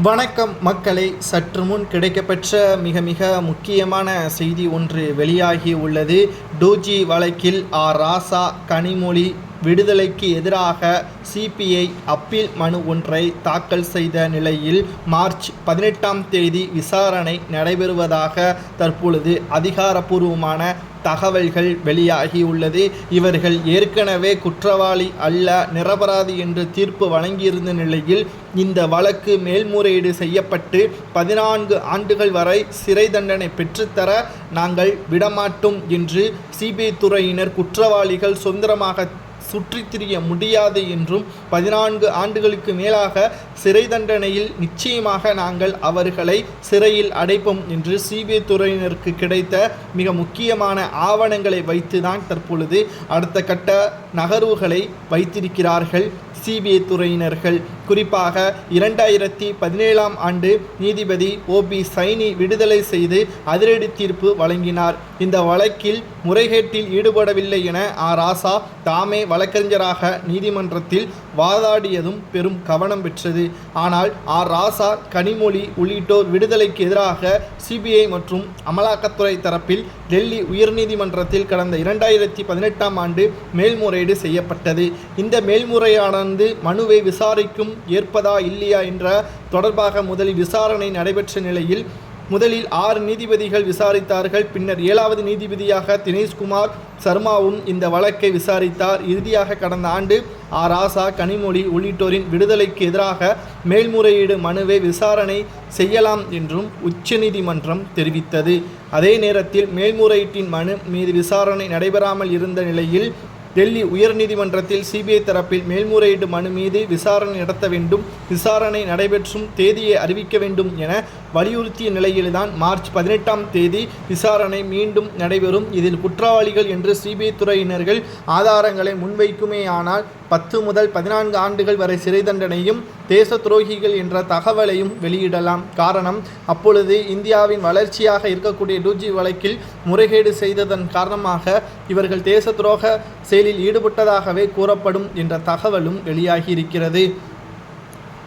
வணக்கம் மக்களை, சற்று முன் கிடைக்கப்பெற்ற மிக முக்கியமான செய்தி ஒன்று வெளியாகி உள்ளது. டூஜி வழக்கில் ராசா கனிமொழி விடுதலைக்கு எதிராக சிபிஐ அப்பீல் மனு ஒன்றை தாக்கல் செய்த நிலையில் மார்ச் 18ஆம் தேதி விசாரணை நடைபெறுவதாக தற்பொழுது அதிகாரப்பூர்வமான தகவல்கள் வெளியாகியுள்ளது. இவர்கள் ஏற்கனவே குற்றவாளி அல்ல, நிரபராதி என்று தீர்ப்பு வழங்கியிருந்த நிலையில் இந்த வழக்கு மேல்முறையீடு செய்யப்பட்டு 14 ஆண்டுகள் வரை சிறை தண்டனை பெற்றுத்தர நாங்கள் விடமாட்டோம் என்று சிபிஐ துறையினர் குற்றவாளிகள் சுதந்திரமாக சுற்றித் திரிய முடியாது என்றும் 14 ஆண்டுகளுக்கு மேலாக சிறை தண்டனையில் நிச்சயமாக நாங்கள் அவர்களை சிறையில் அடைப்போம் என்று சிபிஐ துறையினருக்கு கிடைத்த மிக முக்கியமான ஆவணங்களை வைத்துதான் தற்பொழுது அடுத்த கட்ட நகர்வுகளை வைத்திருக்கிறார்கள் சிபிஐ துறையினர்கள். குறிப்பாக 2017ஆம் ஆண்டு நீதிபதி ஓபி சைனி விடுதலை செய்து அதிரடி தீர்ப்பு வழங்கினார். இந்த வழக்கில் முறைகேட்டில் ஈடுபடவில்லை என ராசா தாமே வழக்கறிஞராக நீதிமன்றத்தில் வாதாடியதும் பெரும் கவனம் பெற்றது. ஆனால் ராசா கனிமொழி உள்ளிட்டோர் விடுதலைக்கு எதிராக சிபிஐ மற்றும் அமலாக்கத்துறை தரப்பில் டெல்லி உயர்நீதிமன்றத்தில் கடந்த 2018ஆம் ஆண்டு மேல்முறையீடு செய்யப்பட்டது. இந்த மேல்முறையானது மனுவை விசாரிக்கும் ஏற்பதா இல்லையா என்ற தொடர்பாக முதலில் விசாரணை நடைபெற்ற நிலையில் முதலில் 6 நீதிபதிகள் விசாரித்தார்கள். பின்னர் 7வது நீதிபதியாக தினேஷ்குமார் சர்மாவும் இந்த வழக்கை விசாரித்தார். இறுதியாக கடந்த ஆண்டு ராசா கனிமொழி உள்ளிட்டோரின் விடுதலைக்கு எதிராக மேல்முறையீடு மனுவை விசாரணை செய்யலாம் என்றும் உச்சநீதிமன்றம் தெரிவித்தது. அதே நேரத்தில் மேல்முறையீட்டின் மனு மீது விசாரணை நடைபெறாமல் இருந்த நிலையில் டெல்லி உயர்நீதிமன்றத்தில் சிபிஐ தரப்பில் மேல்முறையீடு மனு மீது விசாரணை நடத்த வேண்டும், விசாரணை நடைபெற்றும் தேதியை அறிவிக்க வேண்டும் என வலியுறுத்திய நிலையில்தான் மார்ச் 18ஆம் தேதி விசாரணை மீண்டும் நடைபெறும். இதில் குற்றவாளிகள் என்று சிபிஐ துறையினர்கள் ஆதாரங்களை முன்வைக்குமேயானால் 10 முதல் 14 ஆண்டுகள் வரை சிறை தண்டனையும் தேச துரோகிகள் என்ற தகவலையும் வெளியிடலாம். காரணம், அப்பொழுது இந்தியாவின் வளர்ச்சியாக இருக்கக்கூடிய டூஜி வழக்கில் முறைகேடு செய்ததன் காரணமாக இவர்கள் தேச துரோக செயலில் ஈடுபட்டதாகவே கூறப்படும் என்ற தகவலும் வெளியாகி இருக்கிறது.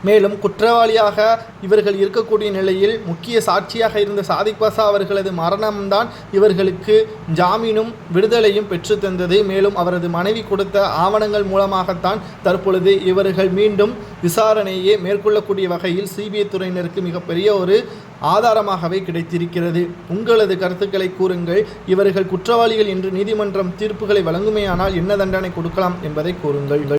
மேலும் குற்றவாளியாக இவர்கள் இருக்கக்கூடிய நிலையில் முக்கிய சாட்சியாக இருந்த சாதிக் பாஷா அவர்களது மரணம்தான் இவர்களுக்கு ஜாமீனும் விடுதலையும் பெற்றுத்தந்தது. மேலும் அவரது மனைவி கொடுத்த ஆவணங்கள் மூலமாகத்தான் தற்பொழுது இவர்கள் மீண்டும் விசாரணையை மேற்கொள்ளக்கூடிய வகையில் சிபிஐ துறையினருக்கு மிகப்பெரிய ஒரு ஆதாரமாகவே கிடைத்திருக்கிறது. உங்களது கருத்துக்களை கூறுங்கள். இவர்கள் குற்றவாளிகள் என்று நீதிமன்றம் தீர்ப்புகளை வழங்குமேயானால் என்ன தண்டனை கொடுக்கலாம் என்பதை கூறுங்கள்.